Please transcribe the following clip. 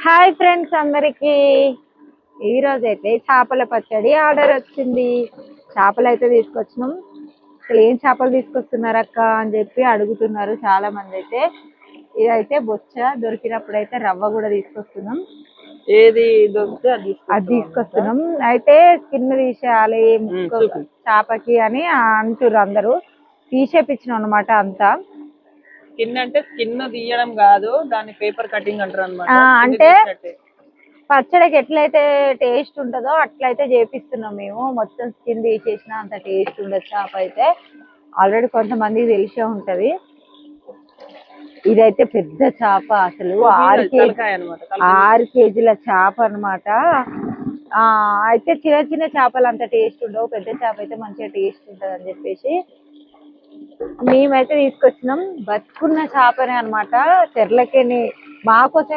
Hi friends అందరికి ఈ రోజు అయితే చేపల పచ్చడి ఆర్డర్ వచ్చింది. చేపలు అయితే తీసుకొచ్చినాం. అసలు ఏం చేపలు తీసుకొస్తున్నారు అక్క అని చెప్పి అడుగుతున్నారు చాలా మంది. అయితే ఇదైతే బొచ్చ, దొరికినప్పుడు అయితే రవ్వ కూడా తీసుకొస్తున్నాం. ఏది దొరికితే అది తీసుకొస్తున్నాం. అయితే స్కిన్ తీసేయాలి చేపకి అని అంటుర్రు అందరూ. తీసేపించినాం అనమాట అంతా. స్కిన్ అంటే స్కిన్ తీయడం కాదు, దాన్ని పేపర్ కటింగ్ అంటారు అనమాట. అంటే పచ్చడికి ఎట్లయితే టేస్ట్ ఉంటుందో అట్లయితే చేపిస్తున్నాం మేము. మొత్తం స్కిన్ తీసేసిన అంత టేస్ట్ ఉండదు చేప అయితే. ఆల్రెడీ కొంతమందికి తెలిసే ఉంటది. ఇదైతే పెద్ద చేప, అసలు 6 కేజీల చేప అనమాట. అయితే చిన్న చిన్న చేపలు అంత టేస్ట్ ఉండవు, పెద్ద చేప అయితే మంచిగా టేస్ట్ ఉంటది అని చెప్పేసి మేమైతే తీసుకొచ్చినాం. బతుకున్న చేపనే అనమాట. చెర్లకేని మాకోసం